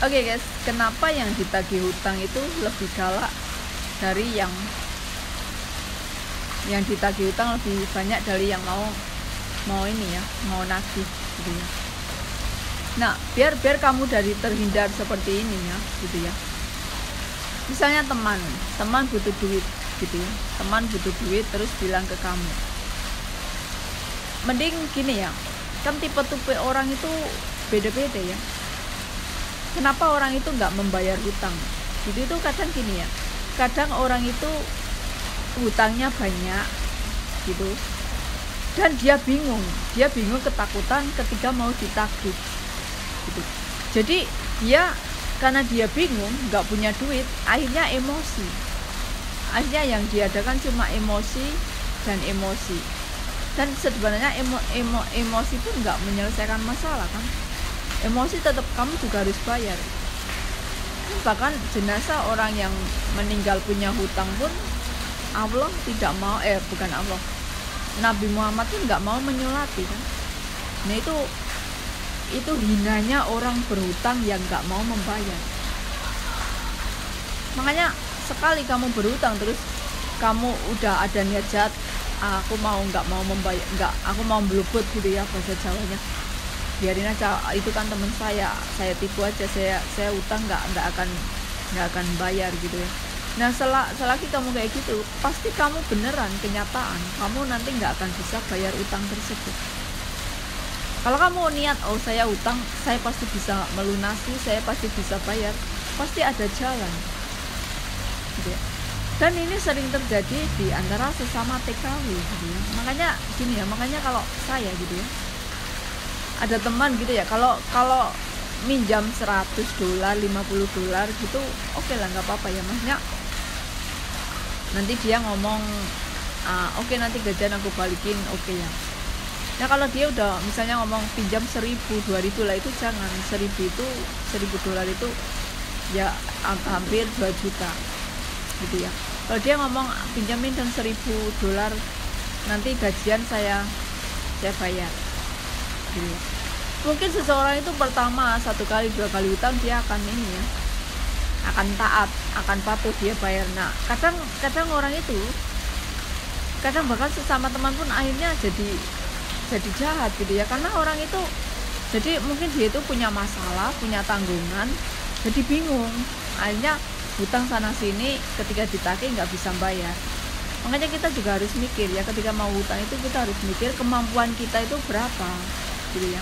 Oke guys, kenapa yang ditagih hutang itu lebih galak dari yang ditagih hutang lebih banyak dari yang mau ini ya, mau nagih gitu ya. Nah, biar kamu dari terhindar seperti ini ya, gitu ya. Misalnya teman butuh duit gitu ya. Teman butuh duit terus bilang ke kamu. Mending gini ya. Kan tipe-tipe orang itu beda-beda ya. Kenapa orang itu nggak membayar hutang? Jadi itu kadang gini ya. Kadang orang itu hutangnya banyak gitu. Dan dia bingung ketakutan ketika mau ditagih gitu. Jadi karena dia bingung, nggak punya duit, akhirnya emosi. Akhirnya yang diadakan cuma emosi dan emosi. Dan sebenarnya emosi pun nggak menyelesaikan masalah kan. Emosi tetap kamu juga harus bayar. Bahkan jenazah orang yang meninggal punya hutang pun Allah tidak mau, bukan Allah, Nabi Muhammad pun nggak mau menyolati kan. Nah itu hinanya orang berhutang yang nggak mau membayar. Makanya sekali kamu berhutang terus kamu udah ada niat jahat, aku nggak mau membayar, aku mau belubut gitu ya bahasa Jawanya. Biarin aja, itu kan teman saya tipu aja, saya utang nggak akan bayar gitu ya. Nah selagi kamu kayak gitu, pasti kamu beneran kenyataan kamu nanti nggak akan bisa bayar utang tersebut. Kalau kamu niat, saya utang, saya pasti bisa melunasi, saya pasti bisa bayar, pasti ada jalan gitu ya. Dan ini sering terjadi di antara sesama TKW gitu ya. Makanya kalau saya gitu ya, ada teman gitu ya, kalau minjam $100, $50 gitu, oke lah, nggak apa-apa ya, maksudnya nanti dia ngomong oke, nanti gajian aku balikin, oke ya. Nah kalau dia udah misalnya ngomong pinjam 1.000, 2.000 lah, itu jangan. $1.000 itu ya hampir 2 juta gitu ya. Kalau dia ngomong pinjamin dan $1.000, nanti gajian saya bayar gitu ya. Mungkin seseorang itu pertama 1 kali 2 kali utang dia akan ini ya, akan taat, akan patuh, dia bayar. Nah kadang orang itu, kadang bahkan sesama teman pun akhirnya jadi jahat gitu ya, karena orang itu jadi mungkin dia itu punya masalah, punya tanggungan, jadi bingung, akhirnya hutang sana sini, ketika ditagih nggak bisa bayar. Makanya kita juga harus mikir ya, ketika mau hutang itu kita harus mikir kemampuan kita itu berapa gitu ya.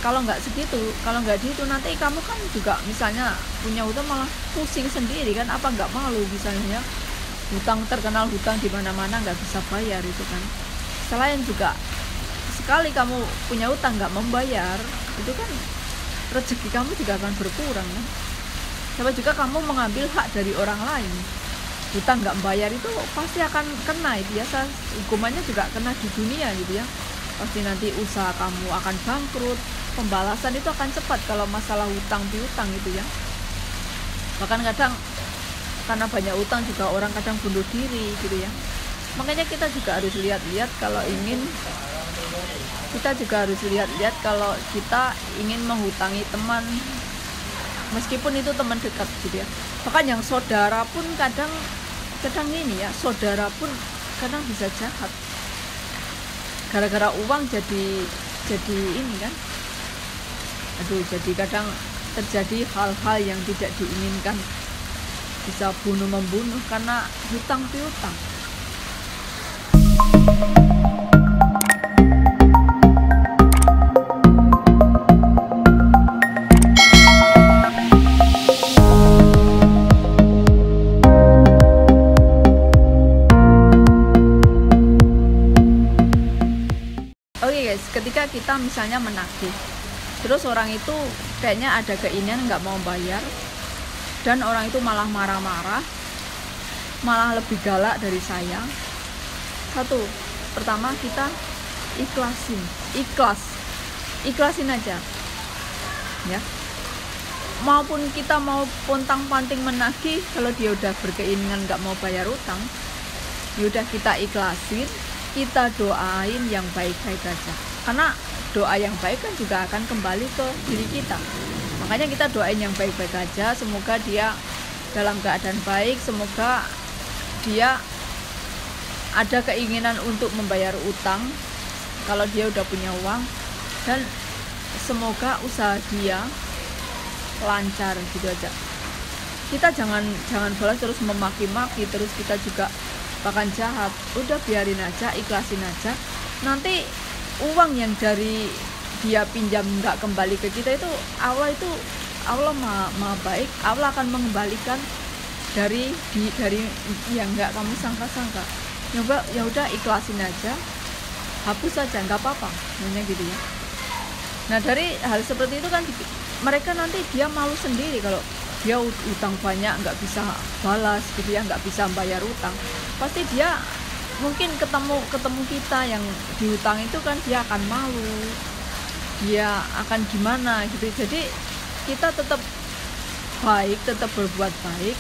Kalau nggak segitu, kalau nggak gitu, nanti kamu kan juga misalnya punya hutang malah pusing sendiri kan, apa nggak malu misalnya hutang, terkenal hutang di mana-mana nggak bisa bayar itu kan. Selain juga sekali kamu punya hutang nggak membayar, itu kan rezeki kamu juga akan berkurang kan. Sama juga kamu mengambil hak dari orang lain, hutang nggak membayar itu pasti akan kena, biasa hukumannya juga kena di dunia gitu ya. Pasti nanti usaha kamu akan bangkrut, pembalasan itu akan cepat kalau masalah hutang piutang gitu ya. Bahkan kadang karena banyak utang juga orang kadang bunuh diri gitu ya. Makanya kita juga harus lihat-lihat kalau kita ingin menghutangi teman, meskipun itu teman dekat gitu ya. Bahkan yang saudara pun kadang ini ya, saudara pun kadang bisa jahat gara-gara uang, jadi ini kan, jadi kadang terjadi hal-hal yang tidak diinginkan, bisa membunuh karena hutang piutang. Ketika kita misalnya menagih, terus orang itu kayaknya ada keinginan nggak mau bayar, dan orang itu malah marah-marah, malah lebih galak dari saya. Pertama kita ikhlasin aja ya. Maupun kita mau pontang-panting menagih, kalau dia udah berkeinginan nggak mau bayar utang, yaudah kita ikhlasin, kita doain yang baik-baik aja. Karena doa yang baik kan juga akan kembali ke diri kita. Makanya kita doain yang baik-baik aja, semoga dia dalam keadaan baik, semoga dia ada keinginan untuk membayar utang kalau dia udah punya uang, dan semoga usaha dia lancar gitu aja. Kita jangan balas terus memaki-maki, terus kita juga bahkan jahat. Udah biarin aja, ikhlasin aja. Nanti uang yang dari dia pinjam nggak kembali ke kita itu Allah maha baik. Allah akan mengembalikan dari yang nggak kamu sangka-sangka. Ya udah ikhlasin aja, hapus saja, nggak apa-apa, namanya gitu ya. Nah dari hal seperti itu kan mereka nanti dia malu sendiri kalau dia utang banyak nggak bisa balas gitu ya, nggak bisa bayar utang. Pasti dia mungkin ketemu kita yang dihutang itu kan dia akan malu, dia akan gimana gitu. Jadi kita tetap baik, tetap berbuat baik,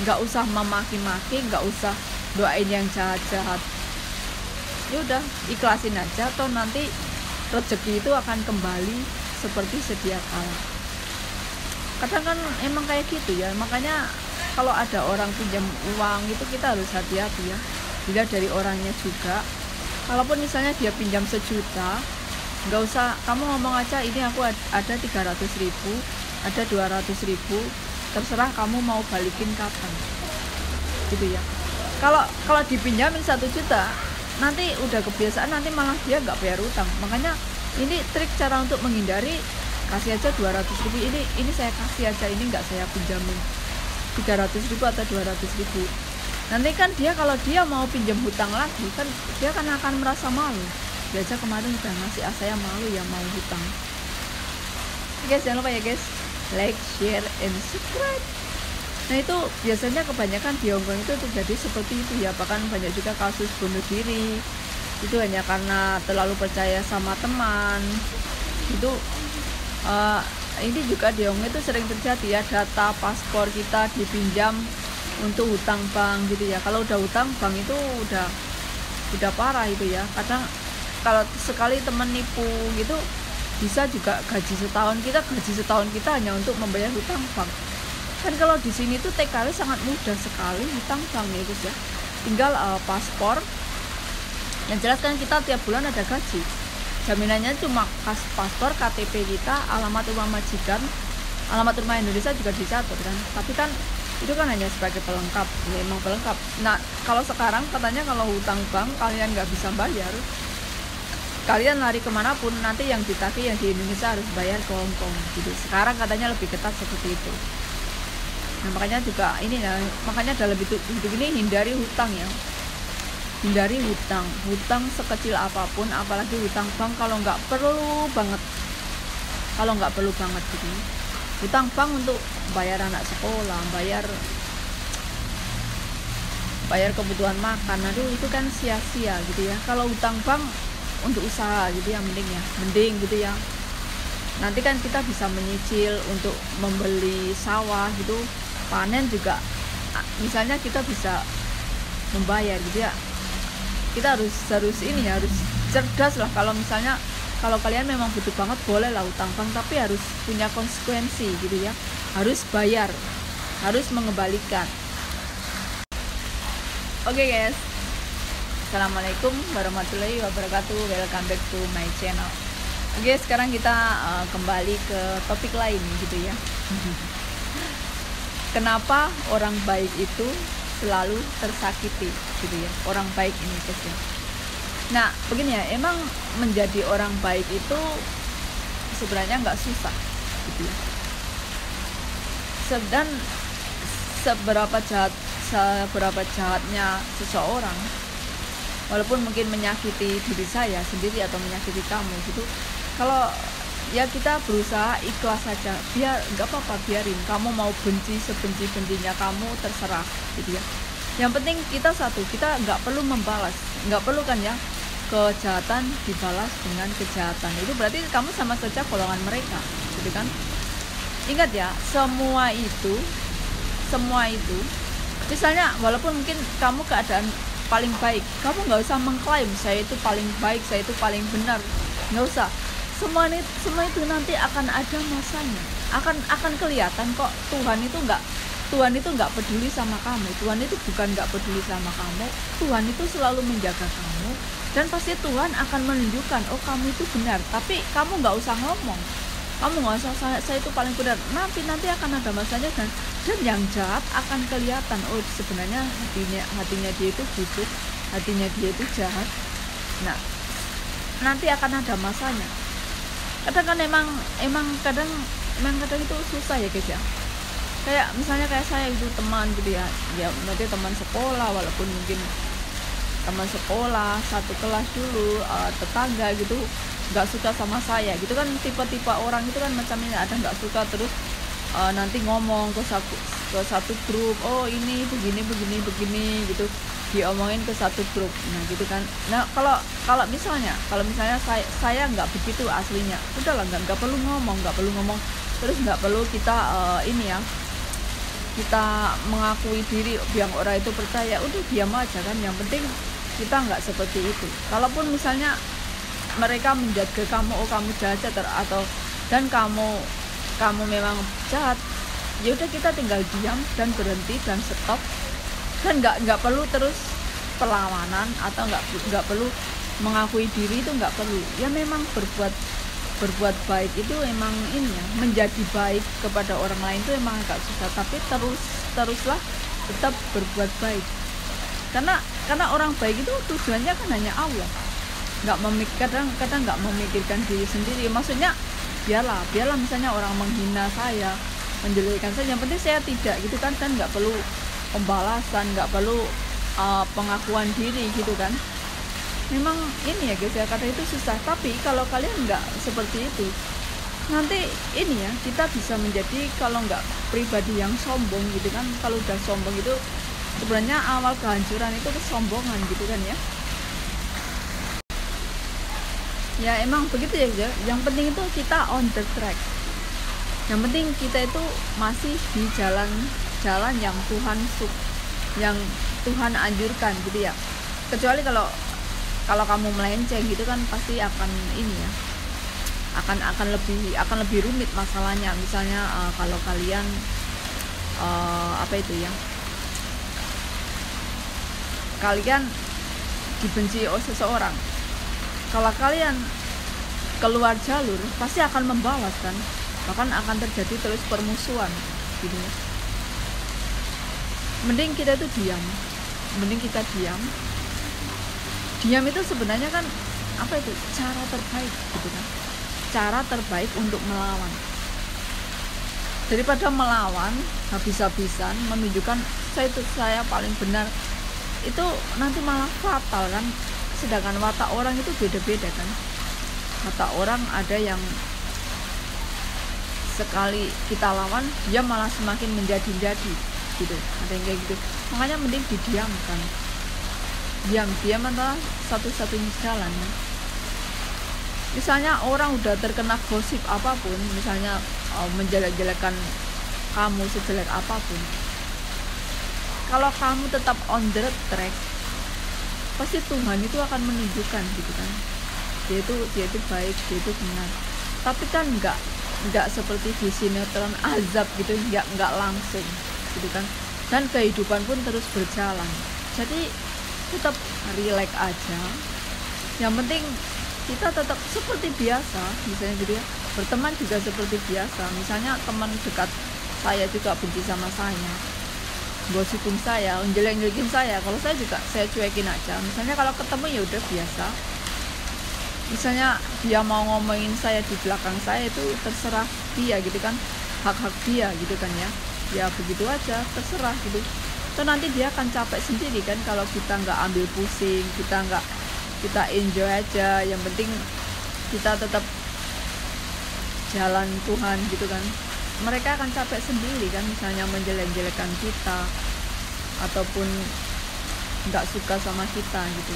nggak usah memaki-maki, nggak usah doain yang jahat-jahat. Ya udah ikhlasin aja, toh nanti rezeki itu akan kembali seperti sedia kala. Kadang kan emang kayak gitu ya. Makanya kalau ada orang pinjam uang itu kita harus hati-hati ya, dilihat dari orangnya juga. Kalaupun misalnya dia pinjam 1 juta, nggak usah kamu ngomong aja, ini aku ada 300.000, ada 200.000, terserah kamu mau balikin kapan gitu ya. Kalau dipinjamin 1 juta, nanti udah kebiasaan, nanti malah dia nggak bayar utang. Makanya ini trik cara untuk menghindari, kasih aja 200.000, ini saya kasih aja, ini nggak saya pinjamin 300.000 atau 200.000. Nanti kan dia kalau dia mau pinjam hutang lagi kan dia kan akan merasa malu. Biasa kemarin udah ngasih, saya malu ya mau hutang. Guys, jangan lupa ya guys, like, share, and subscribe. Nah itu biasanya kebanyakan di Hongkong itu terjadi seperti itu ya. Bahkan banyak juga kasus bunuh diri itu hanya karena terlalu percaya sama teman. Itu ini juga di Hongkong itu sering terjadi ya, data paspor kita dipinjam untuk hutang bank gitu ya. Kalau udah hutang bank itu udah parah itu ya. Kadang kalau sekali temen nipu gitu bisa juga gaji setahun kita hanya untuk membayar hutang bank. Kan kalau di sini tuh TKW sangat mudah sekali hutang bank ya guys ya. Tinggal paspor, yang jelas kan kita tiap bulan ada gaji. Jaminannya cuma paspor, KTP kita, alamat rumah majikan, alamat rumah Indonesia juga dicatat kan. Tapi kan itu kan hanya sebagai pelengkap, ya emang pelengkap. Nah kalau sekarang katanya kalau hutang bank kalian nggak bisa bayar, kalian lari kemanapun nanti yang ditagih yang di Indonesia harus bayar ke Hongkong gitu. Sekarang katanya lebih ketat seperti itu. Nah makanya juga ini ya, makanya dalam hidup ini hindari hutang ya, hindari hutang sekecil apapun, apalagi hutang bank kalau nggak perlu banget, gitu. Hutang bank untuk bayar anak sekolah, bayar kebutuhan makan, aduh itu kan sia-sia gitu ya. Kalau hutang bank untuk usaha gitu ya, mending gitu ya. Nanti kan kita bisa menyicil untuk membeli sawah gitu, panen juga misalnya kita bisa membayar gitu ya. Kita harus cerdas lah. Kalau misalnya kalau kalian memang butuh banget boleh lah hutang bank, tapi harus punya konsekuensi gitu ya, harus bayar, harus mengembalikan. Oke guys, assalamualaikum warahmatullahi wabarakatuh, welcome back to my channel. Oke, sekarang kita kembali ke topik lain gitu ya. Kenapa orang baik itu selalu tersakiti gitu ya, orang baik ini guys ya. Nah begini ya, emang menjadi orang baik itu sebenarnya nggak susah gitu ya. Dan seberapa jahatnya seseorang, walaupun mungkin menyakiti diri saya sendiri atau menyakiti kamu gitu, kalau ya kita berusaha ikhlas saja, biar nggak apa-apa, biarin kamu mau benci sebenci-bencinya kamu, terserah gitu ya. Yang penting kita nggak perlu membalas, nggak perlu kan ya kejahatan dibalas dengan kejahatan. Itu berarti kamu sama saja golongan mereka gitu kan. Ingat ya, semua itu misalnya walaupun mungkin kamu keadaan paling baik, kamu nggak usah mengklaim saya itu paling baik, saya itu paling benar, nggak usah. semua itu nanti akan ada masanya, akan kelihatan kok. Tuhan itu nggak peduli sama kamu. Tuhan itu bukan nggak peduli sama kamu. Tuhan itu selalu menjaga kamu, dan pasti Tuhan akan menunjukkan, oh kamu itu benar. Tapi kamu nggak usah ngomong, kamu nggak usah saya itu paling benar. Nanti akan ada masanya, dan yang jahat akan kelihatan. Oh sebenarnya hatinya dia itu busuk, hatinya dia itu jahat. Nah nanti akan ada masanya. Kadang kan emang kadang itu susah ya guys ya. Kayak misalnya kayak saya itu teman gitu ya nanti teman sekolah, walaupun mungkin teman sekolah satu kelas dulu, tetangga gitu nggak suka sama saya gitu kan. Tipe-tipe orang itu kan macam ini, ada nggak suka terus nanti ngomong ke satu grup, oh ini begini gitu, diomongin ke satu grup. Nah gitu kan. Nah kalau misalnya saya nggak begitu aslinya, udahlah nggak perlu ngomong, terus nggak perlu kita kita mengakui diri biar orang itu percaya, udah diam aja kan. Yang penting kita nggak seperti itu. Kalaupun misalnya mereka menjudge kamu, oh kamu jahat atau dan kamu memang jahat, ya udah kita tinggal diam dan berhenti dan stop, dan nggak perlu terus perlawanan atau nggak perlu mengakui diri, itu nggak perlu. Ya memang berbuat baik itu emang ini ya, menjadi baik kepada orang lain itu emang agak susah, tapi teruslah tetap berbuat baik, karena orang baik itu tujuannya kan hanya Allah, kadang nggak memikirkan diri sendiri. Maksudnya biarlah misalnya orang menghina saya, menjelekkan saya, yang penting saya tidak gitu kan, nggak perlu pembalasan, nggak perlu pengakuan diri gitu kan. Memang ini ya guys ya, kata itu susah. Tapi kalau kalian nggak seperti itu, nanti ini ya, kita bisa menjadi, kalau nggak pribadi yang sombong gitu kan. Kalau udah sombong itu sebenarnya awal kehancuran itu kesombongan gitu kan ya. Ya emang begitu ya guys ya. Yang penting itu kita on the track, yang penting kita itu masih di jalan yang Tuhan anjurkan gitu ya. Kecuali kalau kamu melenceng gitu kan, pasti akan ini ya, akan lebih rumit masalahnya. Misalnya kalau kalian kalian dibenci oleh seseorang, kalau kalian keluar jalur pasti akan membalas kan, bahkan akan terjadi terus permusuhan gitu ya. Mending kita itu diam. Diam itu sebenarnya kan cara terbaik gitu kan, cara terbaik untuk melawan. Daripada melawan habis-habisan menunjukkan saya paling benar, itu nanti malah fatal kan. Sedangkan watak orang itu beda-beda kan. Watak orang ada yang sekali kita lawan dia malah semakin menjadi-jadi gitu, ada yang kayak gitu. Makanya mending didiamkan. Diam adalah satu-satunya jalan. Misalnya orang udah terkena gosip apapun, misalnya menjelek-jelekan kamu sejelek apapun, kalau kamu tetap on the track, pasti Tuhan itu akan menunjukkan gitu kan, dia itu baik, dia itu benar. Tapi kan nggak seperti di sinetron azab gitu, nggak langsung gitu kan. Dan kehidupan pun terus berjalan, jadi tetap relax aja. Yang penting kita tetap seperti biasa, misalnya gitu ya, berteman juga seperti biasa. Misalnya teman dekat saya juga benci sama saya, gosipin saya, jelek-jelekin saya, kalau saya juga saya cuekin aja. Misalnya kalau ketemu ya udah biasa. Misalnya dia mau ngomongin saya di belakang saya, itu terserah dia gitu kan, hak dia gitu kan ya begitu aja, terserah gitu. Itu nanti dia akan capek sendiri kan kalau kita nggak ambil pusing, kita enjoy aja. Yang penting kita tetap jalan Tuhan gitu kan. Mereka akan capek sendiri kan, misalnya menjelek-jelekan kita ataupun nggak suka sama kita gitu.